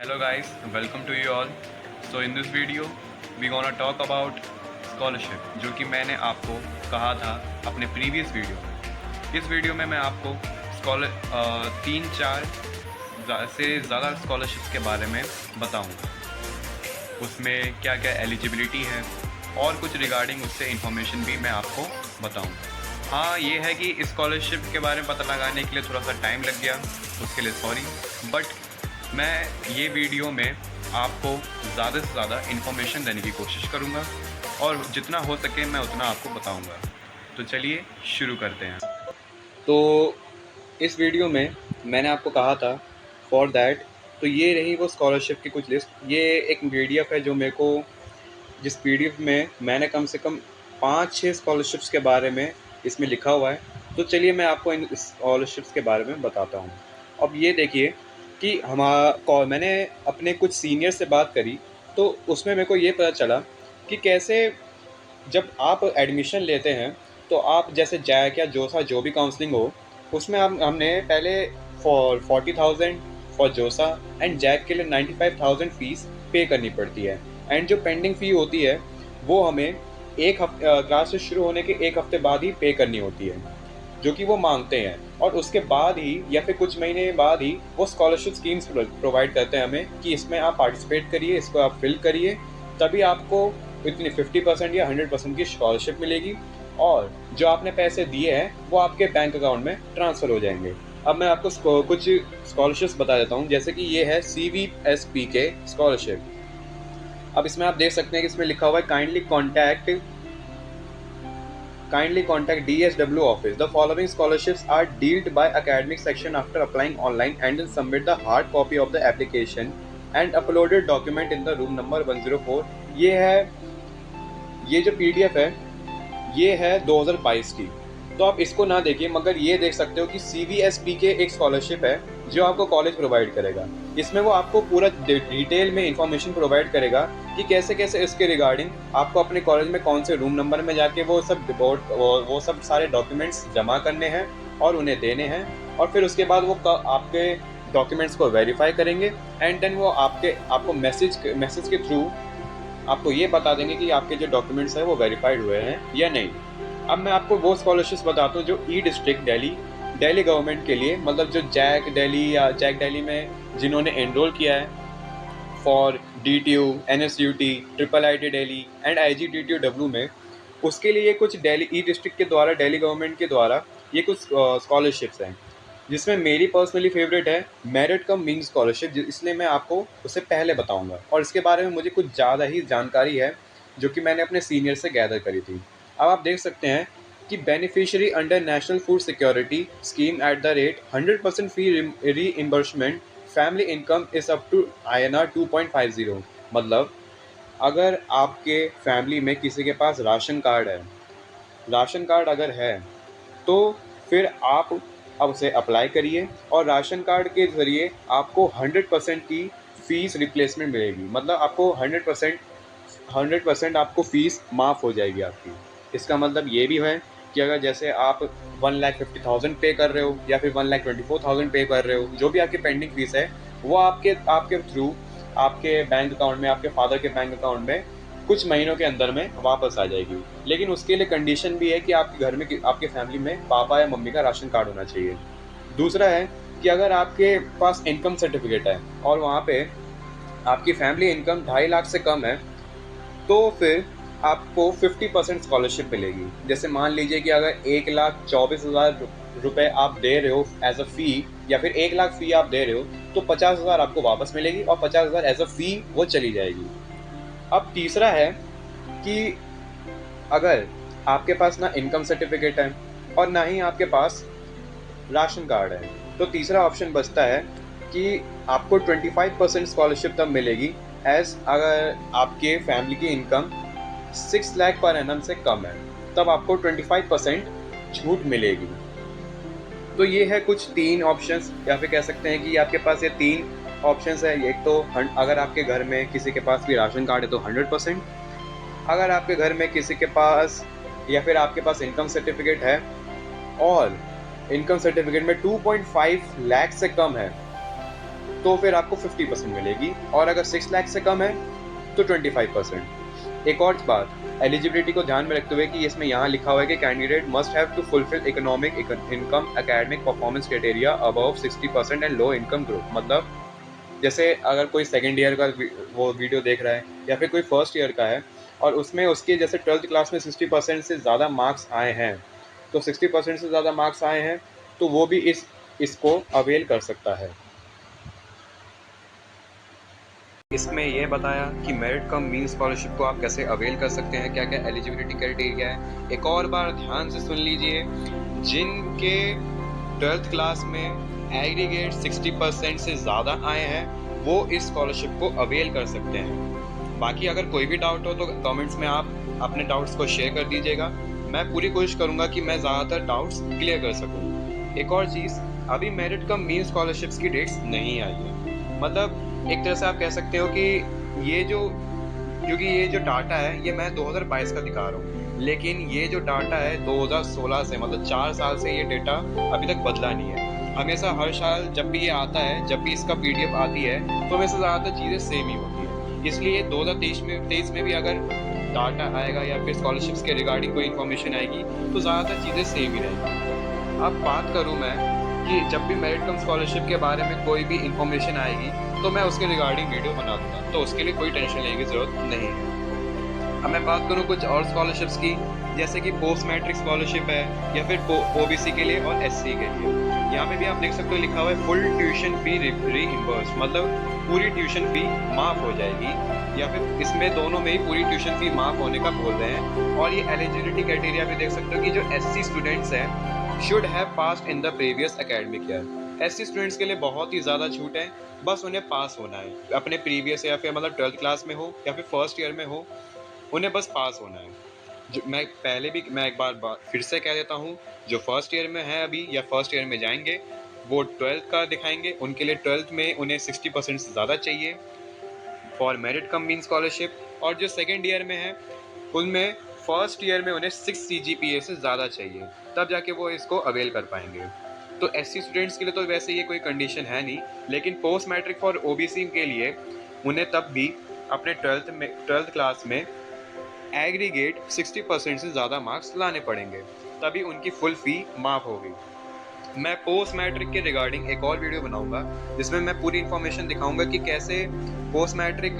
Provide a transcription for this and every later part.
Hello guys, welcome to you all. So in this video we gonna talk about scholarship, जो कि मैंने आपको कहा था अपने प्रीवियस वीडियो में। इस वीडियो में मैं आपको तीन चार से ज़्यादा स्कॉलरशिप्स के बारे में बताऊंगा। उसमें क्या क्या एलिजिबिलिटी है और कुछ रिगार्डिंग उससे इंफॉर्मेशन भी मैं आपको बताऊंगा। हाँ, ये है कि स्कॉलरशिप के बारे में पता लगाने के लिए थोड़ा सा टाइम लग गया, उसके लिए सॉरी, बट मैं ये वीडियो में आपको ज़्यादा से ज़्यादा इन्फॉर्मेशन देने की कोशिश करूँगा और जितना हो सके मैं उतना आपको बताऊँगा। तो चलिए शुरू करते हैं। तो इस वीडियो में मैंने आपको कहा था फॉर दैट, तो ये रही वो स्कॉलरशिप की कुछ लिस्ट। ये एक PDF है जो मेरे को, जिस PDF में मैंने कम से कम 5-6 स्कॉलरशिप्स के बारे में इसमें लिखा हुआ है। तो चलिए मैं आपको इन स्कॉलरशिप्स के बारे में बताता हूँ। अब ये देखिए कि मैंने अपने कुछ सीनियर से बात करी, तो उसमें मेरे को ये पता चला कि कैसे जब आप एडमिशन लेते हैं तो आप जैसे जैक या जोसा जो भी काउंसलिंग हो, उसमें हमने पहले फॉर 40,000 फॉर जोसा एंड जैक के लिए 95,000 फीस पे करनी पड़ती है। एंड जो पेंडिंग फ़ी होती है वो हमें एक हफ्ते क्लास शुरू होने के एक हफ्ते बाद ही पे करनी होती है, जो कि वो मांगते हैं। और उसके बाद ही या फिर कुछ महीने बाद ही वो स्कॉलरशिप स्कीम्स प्रोवाइड करते हैं हमें कि इसमें आप पार्टिसिपेट करिए, इसको आप फिल करिए, तभी आपको इतनी 50% या 100% की स्कॉलरशिप मिलेगी और जो आपने पैसे दिए हैं वो आपके बैंक अकाउंट में ट्रांसफ़र हो जाएंगे। अब मैं आपको कुछ स्कॉलरशिप्स बता देता हूँ, जैसे कि ये है CVSP के स्कॉलरशिप। अब इसमें आप देख सकते हैं कि इसमें लिखा हुआ है Kindly contact DSW office. The following scholarships are dealt by academic section after applying online, and then submit the hard copy of the application and uploaded document in the room number 104. ये जो PDF है ये है 2022 की, तो आप इसको ना देखिए, मगर ये देख सकते हो कि CVSP के एक स्कॉलरशिप है जो आपको कॉलेज प्रोवाइड करेगा। इसमें वो आपको पूरा डिटेल में इंफॉर्मेशन प्रोवाइड करेगा कि कैसे कैसे इसके रिगार्डिंग आपको अपने कॉलेज में कौन से रूम नंबर में जाके वो सब सारे डॉक्यूमेंट्स जमा करने हैं और उन्हें देने हैं, और फिर उसके बाद वो आपके डॉक्यूमेंट्स को वेरीफाई करेंगे एंड देन वो आपको मैसेज के थ्रू आपको ये बता देंगे कि आपके जो डॉक्यूमेंट्स हैं वो वेरीफाइड हुए हैं या नहीं। अब मैं आपको वो स्कॉलरशिप्स बताता हूँ जो डिस्ट्रिक्ट दिल्ली गवर्नमेंट के लिए, मतलब जो जैक दिल्ली में जिन्होंने एनरोल किया है for DTU, NSUT, IIIT Delhi and IGTTW में, उसके लिए कुछ दिल्ली डिस्ट्रिक्ट के द्वारा, दिल्ली गवर्नमेंट के द्वारा ये कुछ स्कॉलरशिप्स हैं, जिसमें मेरी पर्सनली फेवरेट है मेरिट कम विंग स्कॉलरशिप, इसलिए मैं आपको उससे पहले बताऊंगा। और इसके बारे में मुझे कुछ ज़्यादा ही जानकारी है जो कि मैंने अपने सीनियर से गैदर करी थी। अब आप देख सकते हैं कि beneficiary under national food security scheme at the rate 100% fee reimbursement family income is up to INR 2.50। मतलब अगर आपके फैमिली में किसी के पास राशन कार्ड अगर है तो फिर आप अब उसे अप्लाई करिए और राशन कार्ड के ज़रिए आपको 100% की फ़ीस रिप्लेसमेंट मिलेगी। मतलब आपको 100% आपको फ़ीस माफ़ हो जाएगी आपकी। इसका मतलब ये भी है कि अगर जैसे आप 1,50,000 पे कर रहे हो या फिर 1,24,000 पे कर रहे हो, जो भी आपकी पेंडिंग फ़ीस है वो आपके थ्रू आपके बैंक अकाउंट में, आपके फादर के बैंक अकाउंट में कुछ महीनों के अंदर में वापस आ जाएगी। लेकिन उसके लिए कंडीशन भी है कि आपके घर में, आपके फैमिली में पापा या मम्मी का राशन कार्ड होना चाहिए। दूसरा है कि अगर आपके पास इनकम सर्टिफिकेट है और वहाँ पे आपकी फैमिली इनकम 2.5 लाख से कम है, तो फिर आपको 50% स्कॉलरशिप मिलेगी। जैसे मान लीजिए कि अगर 1,24,000 रुपये आप दे रहे हो एज अ फ़ी, या फिर 1 लाख फ़ी आप दे रहे हो, तो 50,000 आपको वापस मिलेगी और 50,000 एज अ फ़ी वो चली जाएगी। अब तीसरा है कि अगर आपके पास ना इनकम सर्टिफिकेट है और ना ही आपके पास राशन कार्ड है, तो तीसरा ऑप्शन बचता है कि आपको 25% स्कॉलरशिप तब मिलेगी अगर आपके फैमिली की इनकम 6 लाख पर एनम से कम है, तब आपको 25% छूट मिलेगी। तो ये है कुछ 3 ऑप्शंस, या फिर कह सकते हैं कि आपके पास ये 3 ऑप्शंस है। एक तो अगर आपके घर में किसी के पास भी राशन कार्ड है तो 100%, अगर आपके घर में किसी के पास या फिर आपके पास इनकम सर्टिफिकेट है और इनकम सर्टिफिकेट में 2.5 लाख से कम है, तो फिर आपको 50% मिलेगी, और अगर 6 लाख से कम है तो 25%। एक और बात, एलिजिबिलिटी को ध्यान में रखते हुए कि इसमें यहाँ लिखा हुआ है कि candidate must have to fulfil economic income academic performance criteria above 60% and low income group. मतलब जैसे अगर कोई सेकेंड ईयर का वो वीडियो देख रहा है या फिर कोई फर्स्ट ईयर का है और उसमें उसके जैसे 12th क्लास में 60% से ज़्यादा मार्क्स आए हैं, तो 60% से ज़्यादा मार्क्स आए हैं तो वो भी इसको अवेल कर सकता है। इसमें यह बताया कि मेरिट कम मीन स्कॉलरशिप को आप कैसे अवेल कर सकते हैं, क्या क्या एलिजिबिलिटी क्राइटेरिया है। एक और बार ध्यान से सुन लीजिए, जिनके 12th क्लास में एग्रीगेट 60% से ज़्यादा आए हैं वो इस स्कॉलरशिप को अवेल कर सकते हैं। बाकी अगर कोई भी डाउट हो तो कमेंट्स में आप अपने डाउट्स को शेयर कर दीजिएगा। मैं पूरी कोशिश करूँगा कि मैं ज़्यादातर डाउट्स क्लियर कर सकूँ। एक और चीज़, अभी मेरिट कम मीन स्कॉलरशिप्स की डेट्स नहीं आई है। मतलब एक तरह से आप कह सकते हो कि क्योंकि ये जो डाटा है ये मैं 2022 का दिखा रहा हूँ, लेकिन ये जो डाटा है 2016 से, मतलब 4 साल से ये डेटा अभी तक बदला नहीं है। हमेशा हर साल जब भी ये आता है, जब भी इसका PDF आती है तो हमेशा ज़्यादातर चीज़ें सेम ही होती है। इसलिए 2023 में भी अगर डाटा आएगा या फिर स्कॉलरशिप्स के रिगार्डिंग कोई इन्फॉर्मेशन आएगी तो ज़्यादातर चीज़ें सेम ही रहेंगी। अब बात करूँ मैं कि जब भी मेरिट कम स्कॉलरशिप के बारे में कोई भी इन्फॉर्मेशन आएगी तो मैं उसके रिगार्डिंग वीडियो बना दूंगा, तो उसके लिए कोई टेंशन लेने की ज़रूरत नहीं है। अब मैं बात करूँ कुछ और स्कॉलरशिप्स की, जैसे कि पोस्ट मैट्रिक स्कॉलरशिप है या फिर OBC के लिए और SC के लिए। यहाँ पे भी आप देख सकते हो लिखा हुआ है फुल ट्यूशन फी रीइंबर्स, मतलब पूरी ट्यूशन फी माफ़ हो जाएगी, या फिर इसमें दोनों में ही पूरी ट्यूशन फी माफ़ होने का बोल रहे हैं। और ये एलिजिबिलिटी क्राइटेरिया भी देख सकते हो कि जो SC स्टूडेंट्स हैं should have passed in the previous academic year. SC students के लिए बहुत ही ज़्यादा छूट है, बस उन्हें पास होना है अपने प्रीवियस या फिर मतलब 12th क्लास में हो या फिर फर्स्ट ईयर में हो, उन्हें बस पास होना है। जो मैं एक बार फिर से कह देता हूँ, जो फर्स्ट ईयर में है अभी या फर्स्ट ईयर में जाएंगे वो 12th का दिखाएंगे, उनके लिए 12th में उन्हें 60% से ज़्यादा चाहिए for merit come mean scholarship. और जो सेकेंड ईयर में है उनमें फर्स्ट ईयर में उन्हें 6 CGPA से ज़्यादा चाहिए, तब जाके वो इसको अवेल कर पाएंगे। तो SC स्टूडेंट्स के लिए तो वैसे ये कोई कंडीशन है नहीं, लेकिन पोस्ट मैट्रिक फॉर OBC के लिए उन्हें तब भी अपने 12th क्लास में एग्रीगेट 60% से ज़्यादा मार्क्स लाने पड़ेंगे, तभी उनकी फुल फ़ी माफ़ होगी। मैं पोस्ट मैट्रिक के रिगार्डिंग एक और वीडियो बनाऊंगा जिसमें मैं पूरी इन्फॉर्मेशन दिखाऊंगा कि कैसे पोस्ट मैट्रिक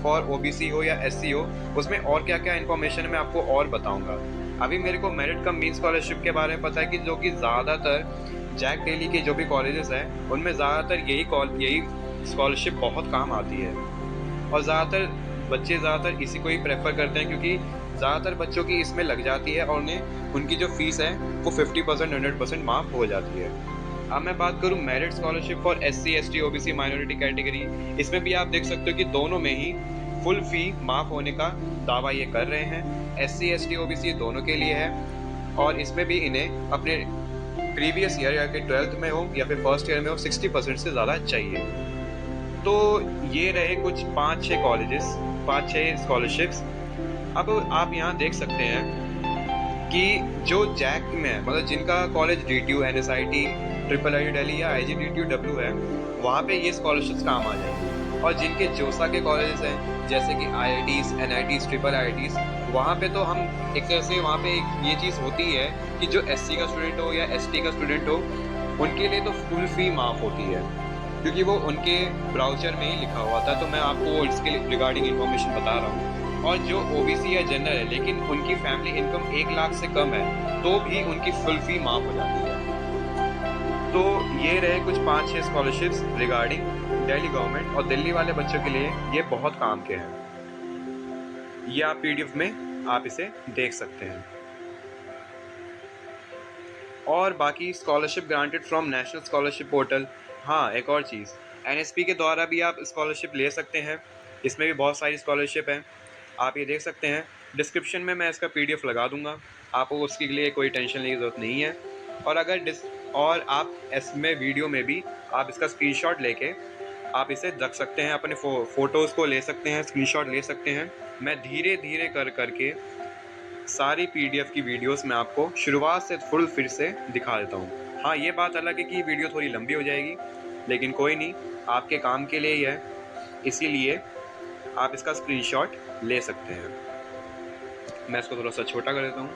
फॉर OBC हो या SC हो, उसमें और क्या क्या इन्फॉर्मेशन मैं आपको और बताऊंगा। अभी मेरे को मेरिट कम मीन स्कॉलरशिप के बारे में पता है कि जो कि ज़्यादातर जैक दिल्ली के जो भी कॉलेजेस हैं उनमें ज़्यादातर यही स्कॉलरशिप बहुत काम आती है, और ज़्यादातर इसी को ही प्रेफर करते हैं क्योंकि ज़्यादातर बच्चों की इसमें लग जाती है और उन्हें उनकी जो फीस है वो 50% 100% माफ़ हो जाती है। अब मैं बात करूँ merit scholarship for SC ST OBC minority category, इसमें भी आप देख सकते हो कि दोनों में ही फुल फ़ी माफ़ होने का दावा ये कर रहे हैं। SC ST OBC दोनों के लिए है, और इसमें भी इन्हें अपने प्रीवियस ईयर या फिर 12th में हो या फिर फर्स्ट ईयर में हो 60% से ज़्यादा चाहिए। तो ये रहे कुछ 5-6 कॉलेजेस, 5-6 स्कॉलरशिप्स। अब आप यहाँ देख सकते हैं कि जो जैक में है, मतलब जिनका college DTU NSIT IIIT Delhi या IGDTU है, वहाँ पे ये स्कॉलरशिप्स काम आ जाएंगी। और जिनके जोसा के कॉलेजेस हैं जैसे कि IITs NITs IIITs, वहाँ पे तो हम एक तरह से वहाँ पे ये चीज़ होती है कि जो SC का स्टूडेंट हो या ST का स्टूडेंट हो उनके लिए तो फुल फ़ी माफ़ होती है, क्योंकि वो उनके ब्राउचर में ही लिखा हुआ था। तो मैं आपको इसके रिगार्डिंग इन्फॉर्मेशन बता रहा हूँ। और जो OBC या जनरल है लेकिन उनकी फैमिली इनकम 1 लाख से कम है तो भी उनकी फुल फ़ी माफ़ हो जाती है। तो ये रहे कुछ 5-6 स्कॉलरशिप्स रिगार्डिंग दिल्ली गवर्नमेंट, और दिल्ली वाले बच्चों के लिए ये बहुत काम के हैं। ये आप PDF में आप इसे देख सकते हैं। और बाकी scholarship granted from national scholarship portal. हाँ, एक और चीज़, NSP के द्वारा भी आप स्कॉलरशिप ले सकते हैं। इसमें भी बहुत सारी स्कॉलरशिप हैं, आप ये देख सकते हैं। डिस्क्रिप्शन में मैं इसका PDF लगा दूंगा, आपको उसके लिए कोई टेंशन लेने की ज़रूरत नहीं है। और आप इसमें वीडियो में भी आप इसका स्क्रीनशॉट लेके आप इसे रख सकते हैं, अपने फ़ोटोज़ को ले सकते हैं, स्क्रीनशॉट ले सकते हैं। मैं धीरे धीरे करके सारी PDF की वीडियोस में आपको शुरुआत से फिर से दिखा देता हूँ। हाँ, ये बात अलग है कि वीडियो थोड़ी लंबी हो जाएगी, लेकिन कोई नहीं, आपके काम के लिए ही है, इसीलिए आप इसका स्क्रीनशॉट ले सकते हैं। मैं इसको थोड़ा सा छोटा कर देता हूँ।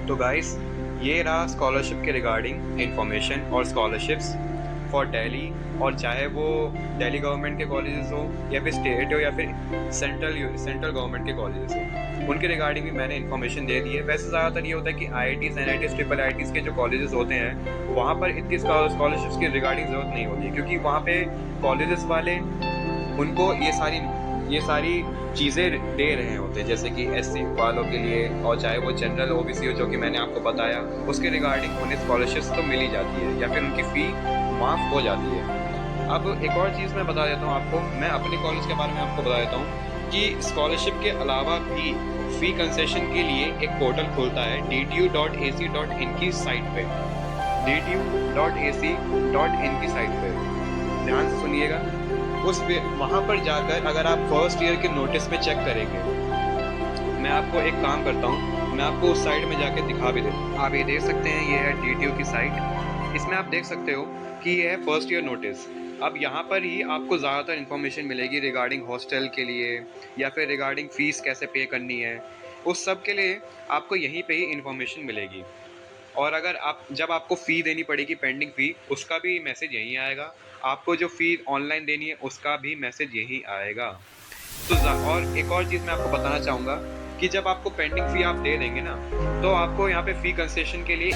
तो गाइस, ये रहा स्कॉलरशिप के रिगार्डिंग इंफॉर्मेशन और स्कॉलरशिप्स फॉर दिल्ली, और चाहे वो दिल्ली गवर्नमेंट के कॉलेजेस हो या फिर स्टेट हो या फिर सेंट्रल गवर्नमेंट के कॉलेजेस हो, उनके रिगार्डिंग भी मैंने इन्फॉर्मेशन दे दी है। वैसे ज़्यादातर ये होता है कि IITs, NITs, ट्रिपल IITs के जो कॉलेजेस होते हैं वहाँ पर इतनी स्कॉलरशिप्स की रिगार्डिंग ज़रूरत नहीं होती, क्योंकि वहाँ पे कॉलेजेस वाले उनको ये सारी चीज़ें दे रहे होते हैं, जैसे कि SC वालों के लिए, और चाहे वो जनरल OBC हो, जो कि मैंने आपको बताया, उसके रिगार्डिंग उन्हें स्कॉलरशिप्स तो मिल ही जाती है या फिर उनकी फ़ी माफ़ हो जाती है। अब एक और चीज़ मैं बता देता हूँ आपको, मैं अपने कॉलेज के बारे में आपको बता देता हूँ कि स्कॉलरशिप के अलावा भी फ़ी कंसेशन के लिए एक पोर्टल खुलता है dtu.ac.in की साइट पे, dtu.ac.in की साइट पे, ध्यान से सुनिएगा। वहाँ पर जाकर अगर आप फर्स्ट ईयर के नोटिस में चेक करेंगे, मैं आपको एक काम करता हूँ, मैं आपको उस साइट में जाके दिखा भी देता हूँ। आप ये देख सकते हैं, ये है DTU की साइट। इसमें आप देख सकते हो कि ये है फर्स्ट ईयर नोटिस। अब यहाँ पर ही आपको ज़्यादातर इन्फॉर्मेशन मिलेगी रिगार्डिंग हॉस्टल के लिए या फिर रिगार्डिंग फ़ीस कैसे पे करनी है, उस सब के लिए आपको यहीं पे ही इन्फॉर्मेशन मिलेगी। और अगर जब आपको फ़ी देनी पड़ेगी, पेंडिंग फ़ी, उसका भी मैसेज यहीं आएगा। आपको जो फ़ी ऑनलाइन देनी है उसका भी मैसेज यहीं आएगा। तो और एक और चीज़ मैं आपको बताना चाहूँगा कि जब आपको पेंडिंग फ़ी आप दे देंगे ना, तो आपको यहाँ पे फ़ी कंसेशन के लिए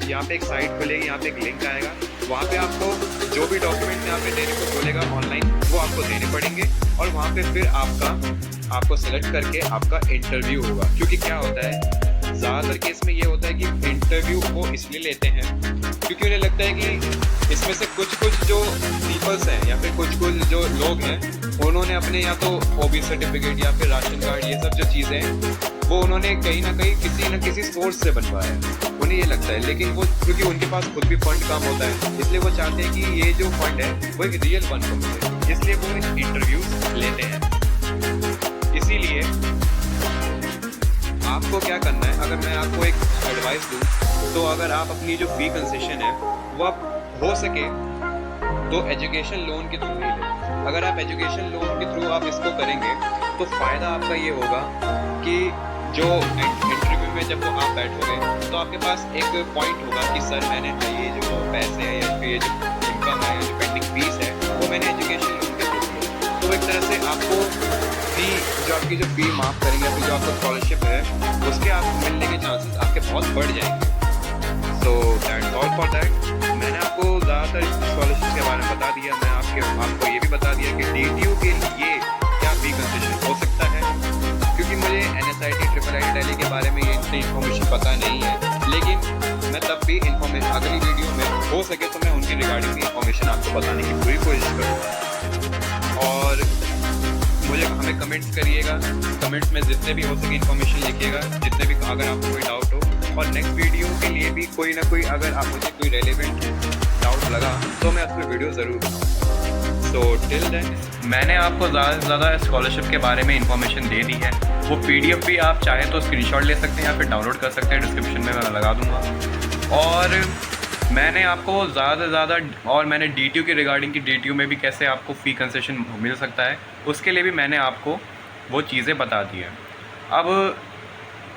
यहाँ पे एक साइट खुलेगी, यहाँ पे एक लिंक आएगा, वहाँ पे आपको जो भी डॉक्यूमेंट यहाँ पे देने को बोलेगा ऑनलाइन, वो आपको देने पड़ेंगे, और वहाँ पे फिर आपको सेलेक्ट करके आपका इंटरव्यू होगा। क्योंकि क्या होता है, ज़्यादातर केस में ये होता है कि इंटरव्यू वो इसलिए लेते हैं क्योंकि उन्हें लगता है कि इसमें से कुछ जो पीपल्स हैं या फिर कुछ जो लोग हैं, उन्होंने अपने या तो OBC सर्टिफिकेट या फिर राशन कार्ड, ये सब जो चीज़ें हैं, वो उन्होंने कहीं ना कहीं किसी न किसी सोर्स से बनवाया है, उन्हें ये लगता है। लेकिन वो क्योंकि उनके पास खुद भी फंड कम होता है, इसलिए वो चाहते हैं कि ये जो फंड है वो एक रियल फंड को मिले, इसलिए वो इंटरव्यू लेते हैं। इसीलिए आपको क्या करना है, अगर मैं आपको एक एडवाइस दूँ, तो अगर आप अपनी जो फ़ी कंसेशन है वो आप हो सके तो एजुकेशन लोन के थ्रू ही लें। अगर आप एजुकेशन लोन के थ्रू आप इसको करेंगे तो फ़ायदा आपका ये होगा कि जो इंटरव्यू में जब आप बैठोगे तो आपके पास एक पॉइंट होगा कि सर मैंने ये जो पैसे हैं या फिर ये जो इनकम है, जो पेंडिंग फीस है, वो मैंने एजुकेशन लोन के थ्रू ली। तो एक तरह से आपको जो आपकी जो फ़ी माफ़ करेंगे या फिर जो आपका स्कॉलरशिप है उसके आप मिलने के चांसेस आपके बहुत बढ़ जाएंगे। So that's all for that. मैंने आपको ज़्यादातर स्कॉलरशिप के बारे में बता दिया। मैं आपको ये भी बता दिया कि DTU के लिए क्या फ़ी कंसेशन हो सकता है, क्योंकि मुझे NSIT, ट्रिपल IIT दिल्ली के बारे में ये इतनी इन्फॉर्मेशन पता नहीं है, लेकिन मैं तब भी अगली वीडियो में हो सके तो मैं उनकी रिगार्डिंग की इन्फॉर्मेशन आपको बताने की पूरी कोशिश करूँगा। और हमें कमेंट्स करिएगा, कमेंट्स में जितने भी हो सके इन्फॉर्मेशन लिखिएगा, जितने भी, अगर आपको कोई डाउट हो। और नेक्स्ट वीडियो के लिए भी कोई ना कोई, अगर आप मुझे कोई रेलेवेंट डाउट लगा तो मैं उस पर वीडियो ज़रूर बनाऊँगा। सो टिल देन, मैंने आपको ज़्यादा से ज़्यादा स्कॉलरशिप के बारे में इन्फॉर्मेशन दे दी है। वो PDF भी आप चाहें तो स्क्रीनशॉट ले सकते हैं या फिर डाउनलोड कर सकते हैं, डिस्क्रिप्शन में मैं लगा दूँगा। और मैंने आपको ज़्यादा से ज़्यादा, और मैंने DTU के रिगार्डिंग की DTU में भी कैसे आपको फ़ी कंसेशन मिल सकता है, उसके लिए भी मैंने आपको वो चीज़ें बता दी हैं। अब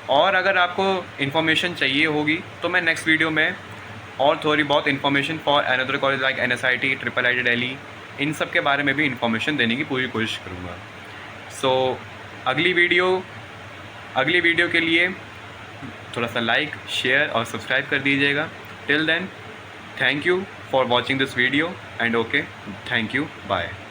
और अगर आपको इन्फॉर्मेशन चाहिए होगी तो मैं नेक्स्ट वीडियो में और थोड़ी बहुत information for another college like NSIT, triple IIT Delhi, इन सब के बारे में भी इन्फॉर्मेशन देने की पूरी कोशिश करूँगा। सो अगली वीडियो के लिए थोड़ा सा लाइक, शेयर और सब्सक्राइब कर दीजिएगा। Till then, thank you for watching this video and okay, thank you, bye.